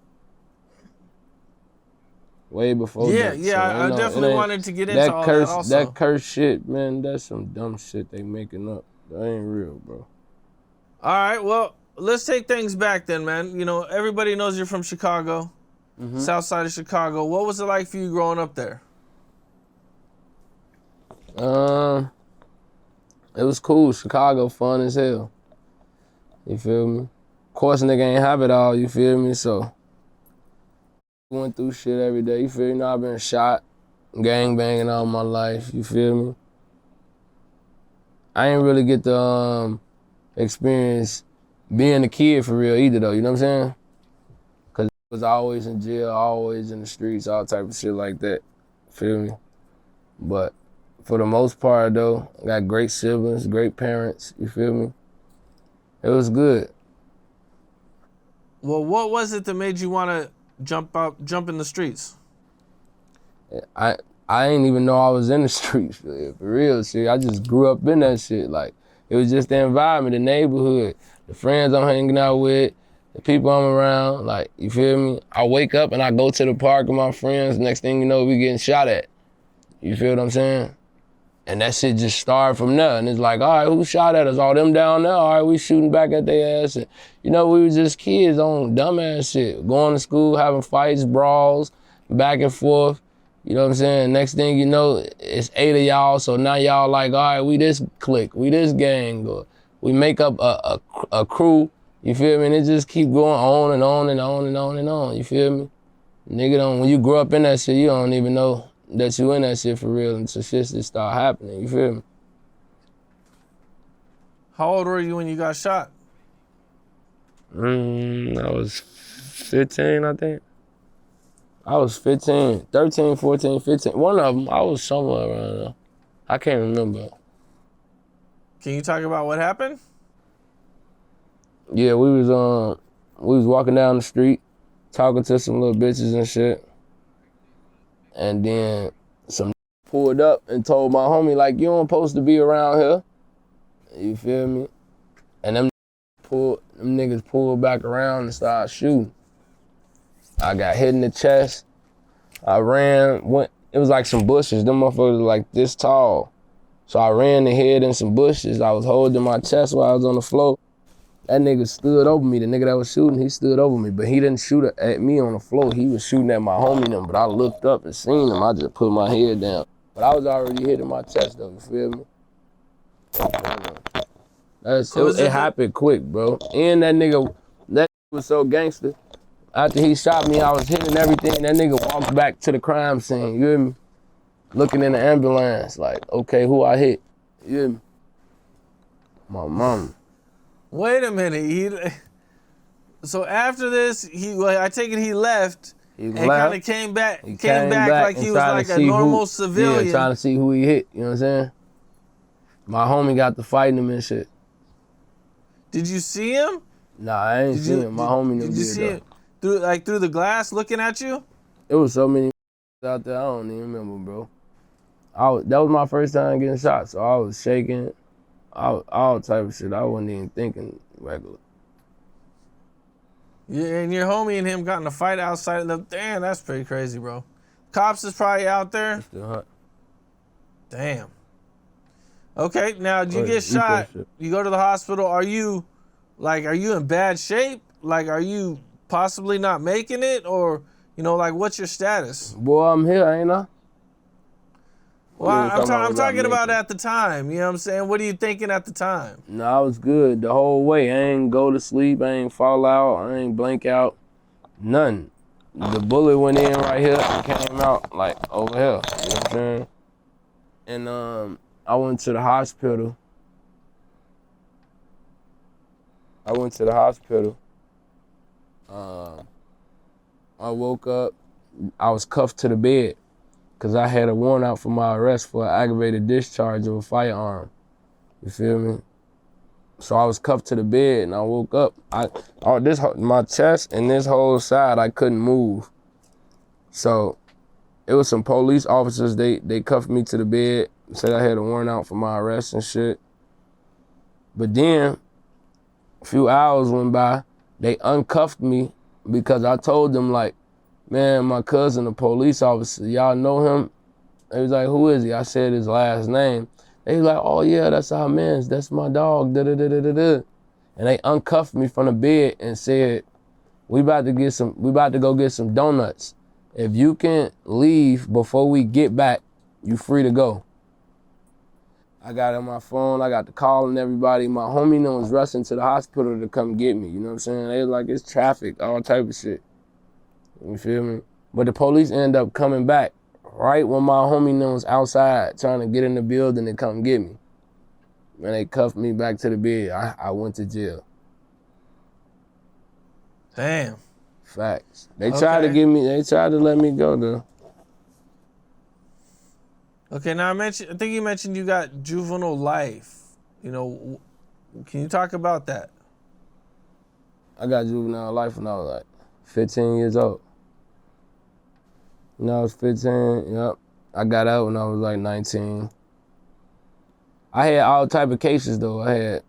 Way before Yeah, that. yeah, So I definitely wanted to get into all that also. That curse shit, man, that's some dumb shit they making up. That ain't real, bro. All right, well, let's take things back then, man. You know, everybody knows you're from Chicago, south side of Chicago. What was it like for you growing up there? It was cool. Chicago fun as hell. You feel me? Of course, nigga ain't have it all, you feel me? So, went through shit every day, you feel me? I've been shot, gang banging all my life, you feel me? I ain't really get to experience being a kid for real either though, you know what I'm saying? Cause I was always in jail, always in the streets, all type of shit like that, feel me? But for the most part though, I got great siblings, great parents, you feel me? It was good. Well, what was it that made you want to jump in the streets? I ain't even know I was in the streets for real shit. I just grew up in that shit. Like, it was just the environment, the neighborhood, the friends I'm hanging out with, the people I'm around. Like, you feel me? I wake up and I go to the park with my friends. Next thing you know, we getting shot at. You feel what I'm saying? And that shit just started from there. And it's like, all right, who shot at us? All them down there? All right, we shooting back at their ass. And, you know, we was just kids on dumbass shit. Going to school, having fights, brawls, back and forth. You know what I'm saying? Next thing you know, it's 8 of y'all. So now y'all like, all right, we this clique, we this gang. Or we make up a crew. You feel me? And it just keep going on and on and on and on and on. You feel me? Nigga don't, when you grow up in that shit, you don't even know that you in that shit for real until shit just start happening, you feel me? How old were you when you got shot? I was 15, I think. I was 15, 13, 14, 15. One of them, I was somewhere around there. I can't remember. Can you talk about what happened? Yeah, we was walking down the street, talking to some little bitches and shit. And then some pulled up and told my homie, like, you don't supposed to be around here. You feel me? And them niggas pulled back around and started shooting. I got hit in the chest. I ran, it was like some bushes. Them motherfuckers were like this tall. So I ran the head in some bushes. I was holding my chest while I was on the floor. That nigga stood over me. The nigga that was shooting, he stood over me, but he didn't shoot at me on the floor. He was shooting at my homie them, but I looked up and seen him. I just put my head down. But I was already hitting my chest though, you feel me? It happened quick, bro. And that nigga was so gangster. After he shot me, I was hitting everything. That nigga walked back to the crime scene, you hear me? Looking in the ambulance, like, okay, who I hit? You hear me? My mama. Wait a minute. So after this, I take it he left and kind of came back like he was like a normal civilian. Yeah, trying to see who he hit, you know what I'm saying? My homie got to fighting him and shit. Did you see him? Nah, I ain't see him. My homie knew. Did you see him through the glass looking at you? It was so many out there, I don't even remember, bro. That was my first time getting shot, so I was shaking, all type of shit. I wasn't even thinking regular. Yeah, and your homie and him got in a fight outside of the. Damn, that's pretty crazy, bro. Cops is probably out there. Still hot. Damn. Okay, now you get shot. You go to the hospital. Are you in bad shape? Like, are you possibly not making it, or like what's your status? Boy, I'm here, ain't I? Well, I'm about talking about making it? at the time. You know what I'm saying? What are you thinking at the time? No, I was good the whole way. I ain't go to sleep. I ain't fall out. I ain't blank out. None. The bullet went in right here and came out like over here. You know what I'm saying? And I went to the hospital. I woke up. I was cuffed to the bed because I had a warrant out for my arrest for aggravated discharge of a firearm. You feel me? So I was cuffed to the bed and I woke up. My chest and this whole side, I couldn't move. So it was some police officers, they cuffed me to the bed, said I had a warrant out for my arrest and shit. But then a few hours went by, they uncuffed me because I told them like, man, my cousin, a police officer, y'all know him? They was like, who is he? I said his last name. They was like, oh yeah, that's our man's, that's my dog, da-da-da-da-da-da. And they uncuffed me from the bed and said, we about to go get some donuts. If you can leave before we get back, you free to go. I got on my phone, I got to calling everybody. My homie was rushing to the hospital to come get me, you know what I'm saying? They was like, it's traffic, all type of shit. You feel me? But the police end up coming back right when my homie was outside trying to get in the building and come get me. And they cuffed me back to the bed. I went to jail. Damn. Facts. They tried to let me go though. Okay, now I think you mentioned you got juvenile life. Can you talk about that? I got juvenile life when I was like 15 years old. When I was 15, yep. I got out when I was like 19. I had all type of cases though. I had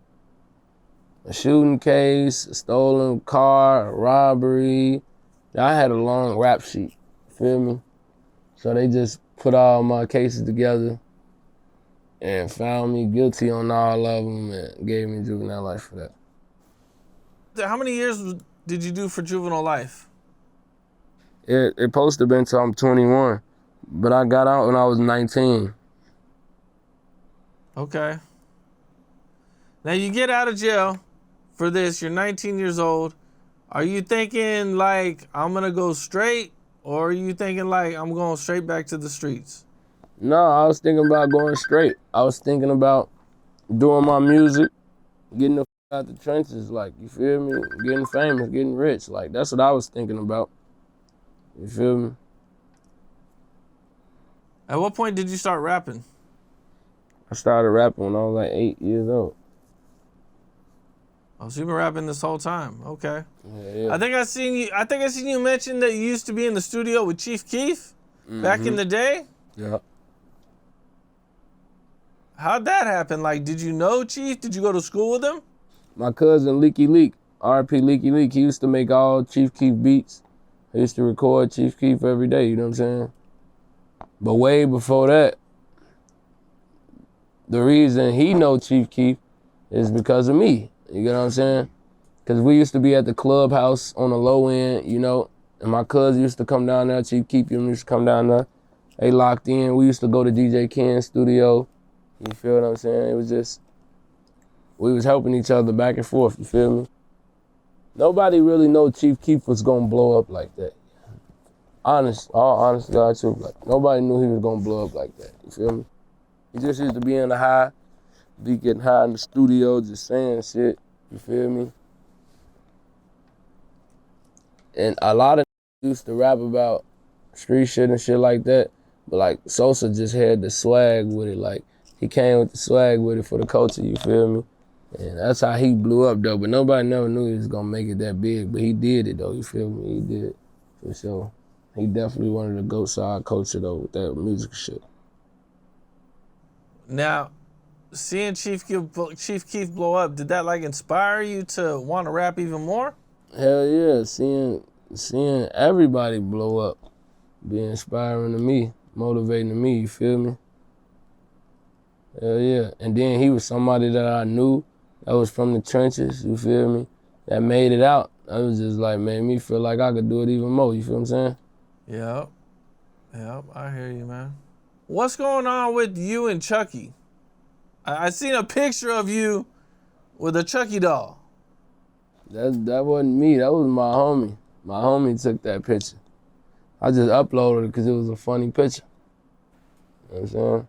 a shooting case, a stolen car, a robbery. I had a long rap sheet, feel me? So they just put all my cases together and found me guilty on all of them and gave me juvenile life for that. How many years did you do for juvenile life? It supposed to have been till I'm 21, but I got out when I was 19. Okay. Now you get out of jail for this, you're 19 years old. Are you thinking like, I'm gonna go straight, or are you thinking like, I'm going straight back to the streets? No, I was thinking about going straight. I was thinking about doing my music, getting the out the trenches, like, you feel me? Getting famous, getting rich, like, that's what I was thinking about. You feel me? At what point did you start rapping? I started rapping when I was like 8 years old. Oh, so you've been rapping this whole time. Okay. Yeah. I think I seen you mention that you used to be in the studio with Chief Keef back in the day. Yeah. How'd that happen? Like, did you know Chief? Did you go to school with him? My cousin Leaky Leak, RP Leaky Leak, he used to make all Chief Keef beats. He used to record Chief Keef every day, you know what I'm saying? But way before that, the reason he know Chief Keef is because of me. You get what I'm saying? Because we used to be at the clubhouse on the low end, you know, and my cousin used to come down there, Chief Keef used to come down there. They locked in. We used to go to DJ Ken's studio. You feel what I'm saying? It was just, we was helping each other back and forth, you feel me? Nobody really know Chief Keef was gonna blow up like that. All honest God truth, like, nobody knew he was gonna blow up like that, you feel me? He just used to be in the high, be getting high in the studio, just saying shit, you feel me? And a lot of used to rap about street shit and shit like that, but like Sosa just had the swag with it, like he came with the swag with it for the culture, you feel me? And that's how he blew up though, but nobody never knew he was gonna make it that big, but he did it though, you feel me? He did, for sure. He definitely wanted to go side culture though with that music shit. Now, seeing Chief Keef blow up, did that like inspire you to want to rap even more? Hell yeah, seeing everybody blow up, be inspiring to me, motivating to me, you feel me? Hell yeah. And then he was somebody that I knew that was from the trenches, you feel me? that made it out, I was just like, made me feel like I could do it even more. You feel what I'm saying? Yep. Yep, I hear you, man. What's going on with you and Chucky? I seen a picture of you with a Chucky doll. That wasn't me. That was my homie. My homie took that picture. I just uploaded it because it was a funny picture. You know what I'm saying?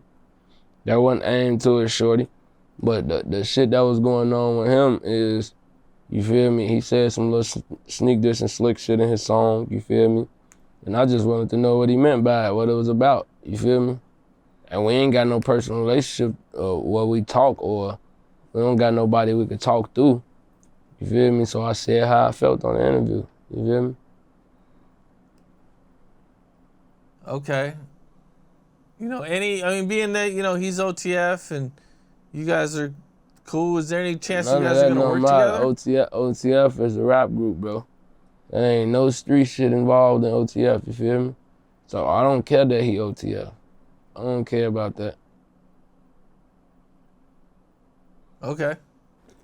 That wasn't aimed to it, shorty. But the shit that was going on with him is, you feel me? He said some little sneak diss and slick shit in his song, you feel me? And I just wanted to know what he meant by it, what it was about, you feel me? And we ain't got no personal relationship where we talk, or we don't got nobody we could talk through, you feel me? So I said how I felt on the interview, you feel me? Okay. You know, being that, he's OTF and you guys are cool, is there any chance you guys are gonna work together? OTF is a rap group, bro. There ain't no street shit involved in OTF, you feel me? So I don't care that he OTF. I don't care about that. Okay.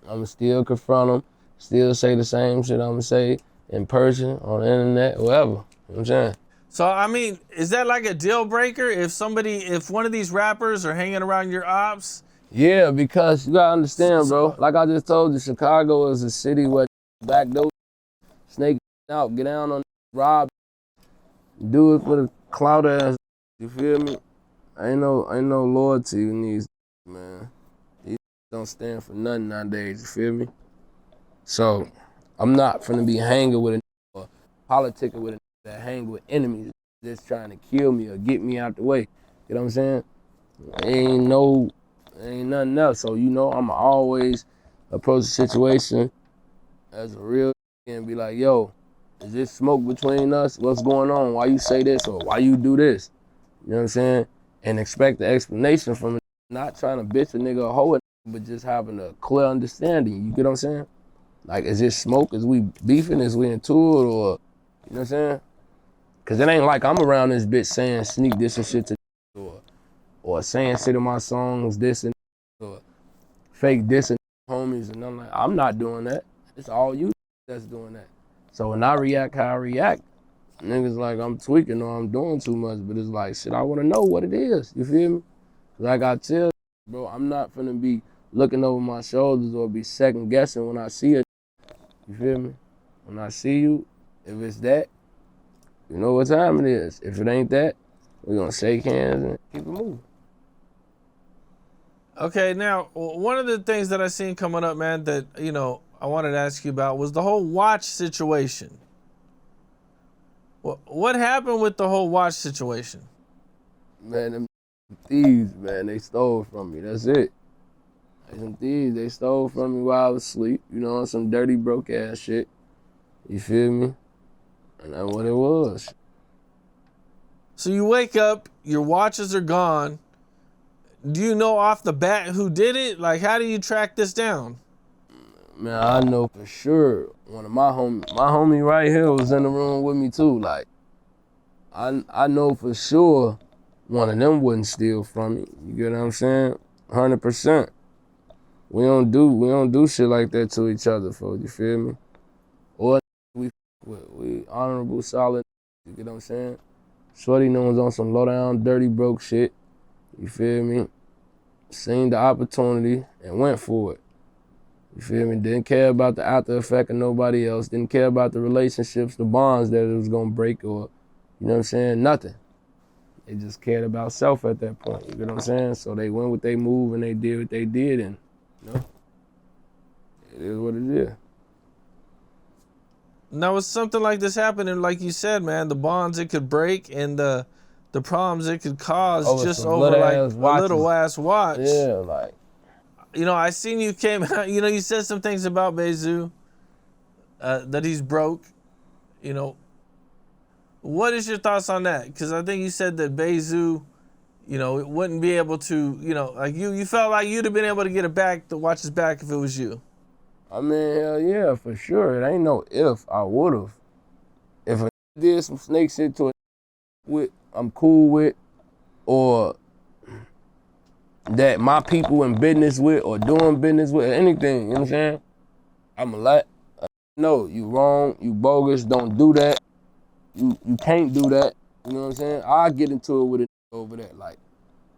I'ma still confront him, still say the same shit I'ma say in person, on the internet, whatever. You know what I'm saying? So, is that like a deal breaker if one of these rappers are hanging around your ops? Yeah, because you gotta understand, bro. Like I just told you, Chicago is a city where backdoor snake out, get down on rob, do it for the clout ass. You feel me? Ain't no loyalty in these, man. These don't stand for nothing nowadays. You feel me? So I'm not finna be hanging with a or politicking with a that hang with enemies just trying to kill me or get me out the way. You know what I'm saying? Ain't nothing else. So I'ma always approach the situation as a real and be like, yo, is this smoke between us? What's going on? Why you say this or why you do this? You know what I'm saying? And expect the explanation from it. Not trying to bitch a nigga or hoe a nigga, but just having a clear understanding. You get what I'm saying? Like, is this smoke? Is we beefing? Is we into it? Or, you know what I'm saying? Cause it ain't like I'm around this bitch saying sneak this and shit to or saying shit in my songs, this and or fake this and homies and nothing like I'm not doing that. It's all you that's doing that. So when I react how I react, niggas like I'm tweaking or I'm doing too much, but it's like, shit, I wanna know what it is, you feel me? Like I tell you, bro, I'm not finna be looking over my shoulders or be second guessing when I see it, you feel me? When I see you, if it's that, you know what time it is. If it ain't that, we're gonna shake hands and keep it moving. Okay, now, one of the things that I seen coming up, man, that, I wanted to ask you about was the whole watch situation. What happened with the whole watch situation? Man, them thieves, man, they stole from me. That's it. Them thieves, they stole from me while I was asleep, on some dirty, broke ass shit. You feel me? And that's what it was. So you wake up, your watches are gone. Do you know off the bat who did it? Like, how do you track this down? Man, I know for sure one of my homie right here was in the room with me too. Like, I know for sure one of them wouldn't steal from me. You get what I'm saying? 100%. We don't do shit like that to each other, folks. You feel me? Or we honorable, solid. You get what I'm saying? Shorty knows on some low down, dirty, broke shit. You feel me? Seen the opportunity and went for it. You feel me? Didn't care about the after effect of nobody else. Didn't care about the relationships, the bonds that it was gonna break or, you know what I'm saying? Nothing. They just cared about self at that point. You get what I'm saying? So they went with their move and they did what they did, and it is what it is. Now, with something like this happening, like you said, man, the bonds it could break and the problems it could cause just over like a little ass watch. Yeah, like. I seen you came out, you said some things about Bezu, that he's broke. What is your thoughts on that? Because I think you said that Bezu, it wouldn't be able to, like you felt like you'd have been able to get it back, the watches back if it was you. I mean, hell yeah, for sure. It ain't no if, I would've. If I did some snake shit to it, I'm cool with, or that my people in business with or doing business with or anything, you know what I'm saying? I'ma let no, you wrong, you bogus, don't do that. You can't do that. You know what I'm saying? I get into it with it over that, like.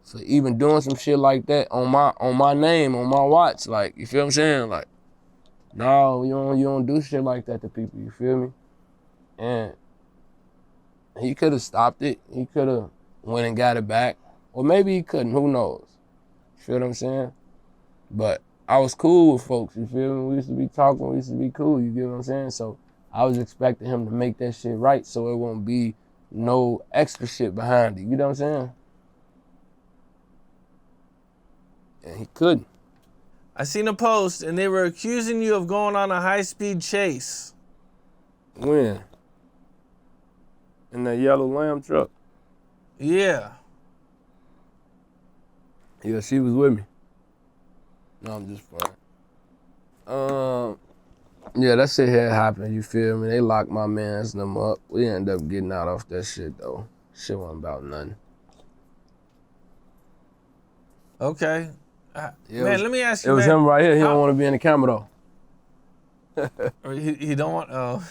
So even doing some shit like that on my name, on my watch, like, you feel what I'm saying? Like, no, you don't do shit like that to people, you feel me? And he could have stopped it. He could have went and got it back. Or maybe he couldn't, who knows? You feel what I'm saying? But I was cool with folks, you feel me? We used to be talking, we used to be cool, you get what I'm saying? So I was expecting him to make that shit right so it won't be no extra shit behind it, you know what I'm saying? And he couldn't. I seen a post and they were accusing you of going on a high-speed chase. When? In that yellow lamb truck? Yeah. Yeah, she was with me. No, I'm just playing. Yeah, that shit had happened, you feel me? They locked my mans and them up. We ended up getting out off that shit, though. Shit wasn't about nothing. Okay. Yeah, Man, let me ask you, it was man. him right here. He don't want to be in the camera, though. Or he don't want, oh.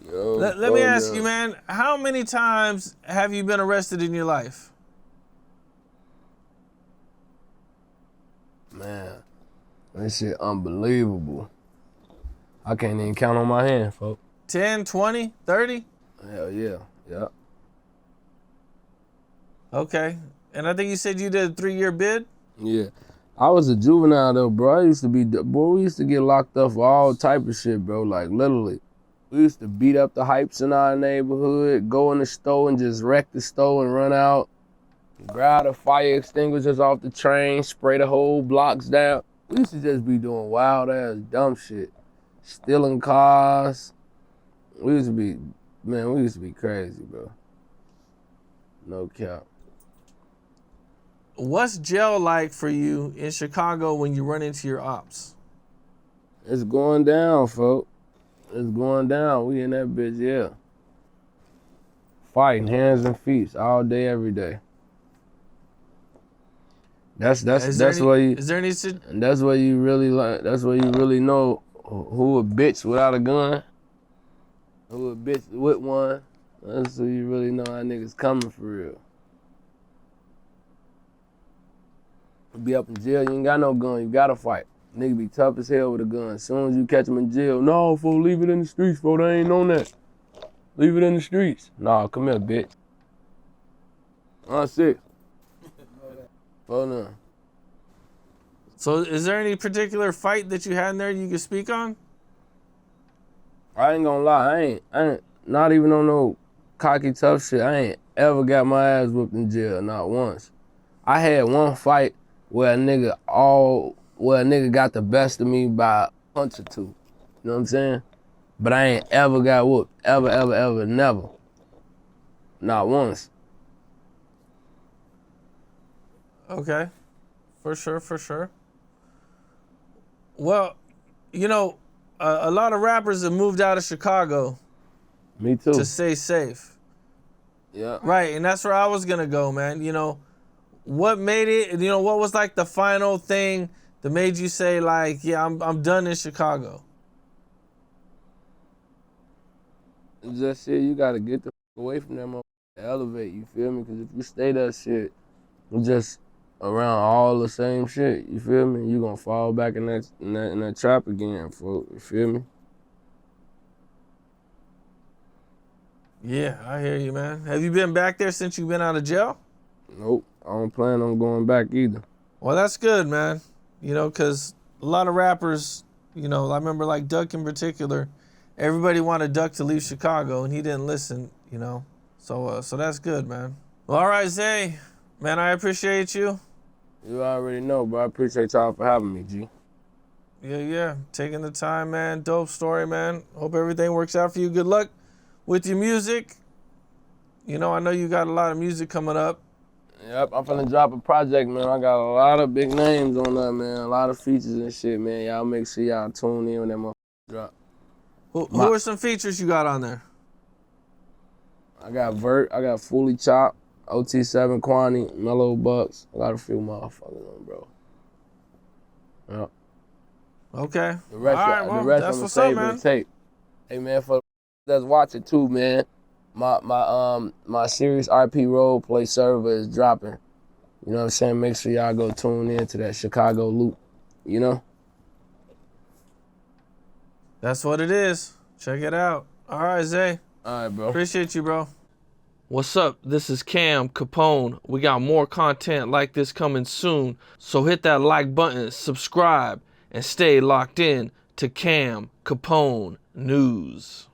Yo, Let me ask you, man, how many times have you been arrested in your life? Man, this shit unbelievable. I can't even count on my hand, folks. 10, 20, 30? Hell yeah, yeah. Okay. And I think you said you did a 3-year bid? Yeah. I was a juvenile, though, bro. We used to get locked up for all type of shit, bro, like, literally. We used to beat up the hypes in our neighborhood, go in the store and just wreck the store and run out, grab the fire extinguishers off the train, spray the whole blocks down. We used to just be doing wild ass dumb shit. Stealing cars. We used to be crazy, bro. No cap. What's jail like for you in Chicago when you run into your ops? It's going down, folks. It's going down. We in that bitch, yeah. Fighting hands and feet all day, every day. That's where you really like. That's where you really know who a bitch without a gun, who a bitch with one. That's who you really know how niggas coming for real. You be up in jail, you ain't got no gun, you gotta fight. Nigga be tough as hell with a gun. As soon as you catch him in jail, no, fool, leave it in the streets, fool, they ain't on that. Leave it in the streets. Nah, come here, bitch. Sick. Hold on. So is there any particular fight that you had in there you can speak on? I ain't gonna lie, I ain't not even on no cocky tough shit. I ain't ever got my ass whooped in jail, not once. I had one fight where a nigga got the best of me by a punch or two. You know what I'm saying? But I ain't ever got whooped. Ever, never. Not once. Okay. For sure. Well, you know, a lot of rappers have moved out of Chicago. Me too. To stay safe. Yeah. Right, and that's where I was gonna go, man. You know, what made it? You know, what was like the final thing that made you say, like, yeah, I'm done in Chicago? Just shit, you gotta get the fuck away from that motherfucker. Elevate, you feel me? Because if you stay that shit, just around all the same shit, you feel me? You gonna fall back in that trap again, folks. You feel me? Yeah, I hear you, man. Have you been back there since you've been out of jail? Nope, I don't plan on going back either. Well, that's good, man. You know, because a lot of rappers, you know, I remember like Duck in particular, everybody wanted Duck to leave Chicago, and he didn't listen, you know. So that's good, man. Well, all right, Zay. Man, I appreciate you. You already know, bro. I appreciate y'all for having me, G. Yeah. Taking the time, man. Dope story, man. Hope everything works out for you. Good luck with your music. You know, I know you got a lot of music coming up. Yep, I'm finna drop a project, man. I got a lot of big names on that, man. A lot of features and shit, man. Y'all make sure y'all tune in when that motherfucker drop. Who are some features you got on there? I got Vert, I got Fully Chop, OT7 Quani, Mellow Bucks. I got a few motherfuckers on, bro. Yep. Okay. The rest, All right, the well, rest that's I'm gonna what's up, save in man. the tape. Hey man, for that's watching too, man. My series RP role play server is dropping. You know what I'm saying? Make sure y'all go tune in to that Chicago loop. You know? That's what it is. Check it out. All right, Zay. All right, bro. Appreciate you, bro. What's up? This is Capone. We got more content like this coming soon. So hit that like button, subscribe, and stay locked in to Capone News.